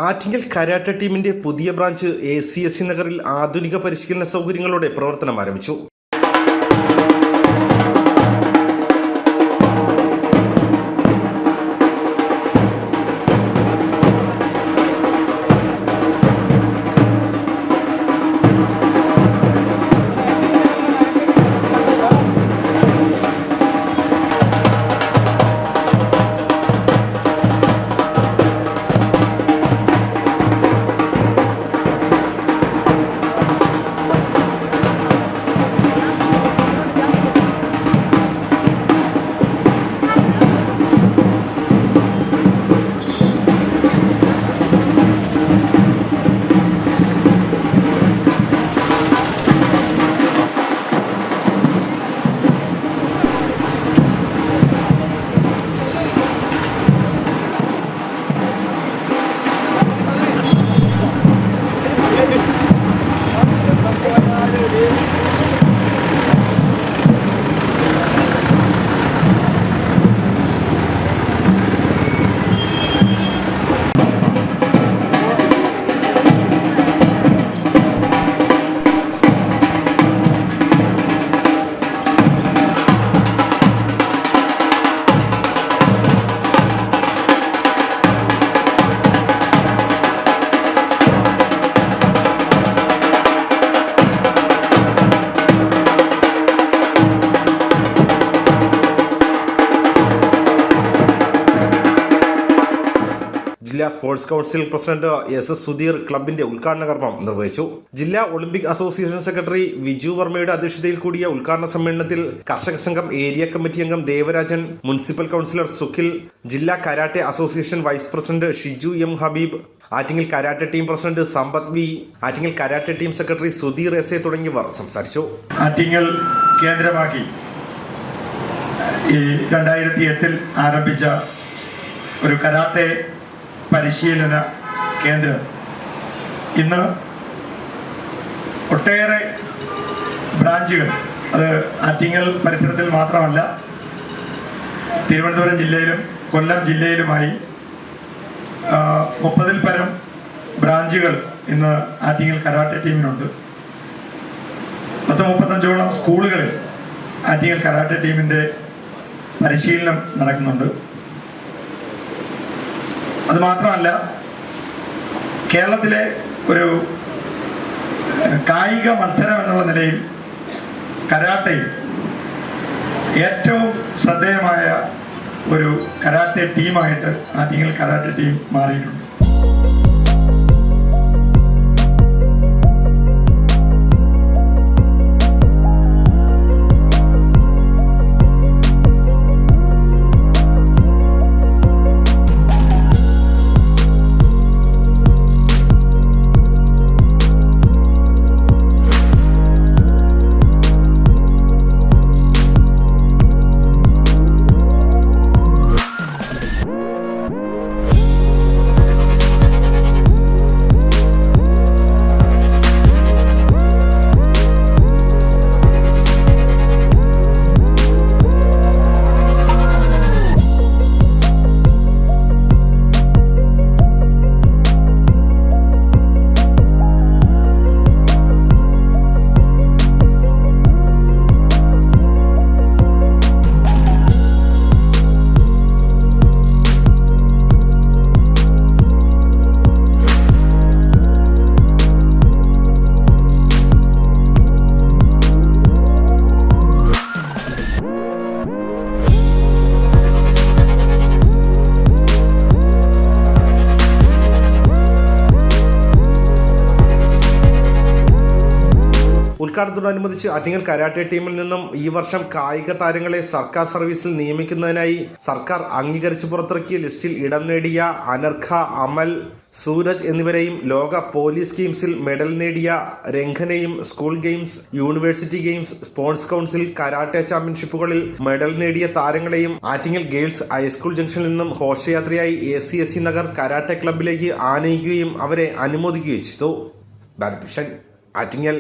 Attingal karate ടീമിന്റെ പുതിയ branch ACSC നഗറിൽ ആധുനിക പരിശീലന സൗകര്യങ്ങളോടെ പ്രവർത്തനം ആരംഭിച്ചു. ജില്ലാ sports council president SS Sudheer ക്ലബിന്റെ ഉദ്ഘാടന കർമ്മം നിർവഹിച്ചു. ജില്ലാ ഒളിമ്പിക് അസോസിയേഷൻ സെക്രട്ടറി വിജു വർമ്മയുടെ അധ്യക്ഷതയിൽ കൂടിയ ഉദ്ഘാടന സമ്മേളനത്തിൽ കർഷക സംഘം ഏരിയ കമ്മിറ്റി അംഗം ദേവരാജൻ, മുനിസിപ്പൽ കൗൺസിലർ സുഖിൽ, ജില്ലാ karate association vice president Shiju M Habeeb, Attingal karate team president Sampath V, Attingal karate team secretary Sudheer SA തുടങ്ങിയവർ സംസാരിച്ചു. ആറ്റിങ്ങൽ കേന്ദ്രമാക്കി 2008 ആരംഭിച്ച ഒരു കരാട്ടെ പരിശീലന കേന്ദ്രം ഇന്ന് ഒട്ടേറെ ബ്രാഞ്ചുകൾ, അത് ആറ്റിങ്ങൽ പരിസരത്തിൽ മാത്രമല്ല തിരുവനന്തപുരം ജില്ലയിലും കൊല്ലം ജില്ലയിലുമായി 30-ൽ പരം ബ്രാഞ്ചുകൾ ഇന്ന് ആറ്റിങ്ങൽ കരാട്ടെ ടീമിനുണ്ട്. 35ഓളം സ്കൂളുകളിൽ ആറ്റിങ്ങൽ കരാട്ടെ ടീമിൻ്റെ പരിശീലനം നടക്കുന്നുണ്ട്. അതുമാത്രമല്ല, കേരളത്തിലെ ഒരു കായിക മത്സരം എന്നുള്ള നിലയിൽ കരാട്ടയിൽ ഏറ്റവും ശ്രദ്ധേയമായ ഒരു കരാട്ടെ ടീമായിട്ട് ആറ്റിങ്ങൽ കരാട്ടെ ടീം മാറിയിട്ടുണ്ട്. ഉദ്ഘാടനത്തോടനുബന്ധിച്ച് ആറ്റിങ്ങൽ കരാട്ടെ ടീമിൽ നിന്നും ഈ വർഷം കായിക താരങ്ങളെ സർക്കാർ സർവീസിൽ നിയമിക്കുന്നതിനായി സർക്കാർ അംഗീകരിച്ച് പുറത്തിറക്കിയ ലിസ്റ്റിൽ ഇടം നേടിയ അനർഘ, അമൽ, സൂരജ് എന്നിവരെയും ലോക പോലീസ് ഗെയിംസിൽ മെഡൽ നേടിയ രംഗനെയും school games, university games, sports council karate ചാമ്പ്യൻഷിപ്പുകളിൽ മെഡൽ നേടിയ താരങ്ങളെയും ആറ്റിങ്ങൽ ഗേൾസ് ഹൈസ്കൂൾ ജംഗ്ഷനിൽ നിന്നും ഘോഷയാത്രയായി ACSC നഗർ കരാട്ടെ ക്ലബിലേക്ക് ആനയിക്കുകയും അവരെ അനുമോദിക്കുകയും ചെയ്തു. ഭാരത് വിഷൻ, ആറ്റിങ്ങൽ.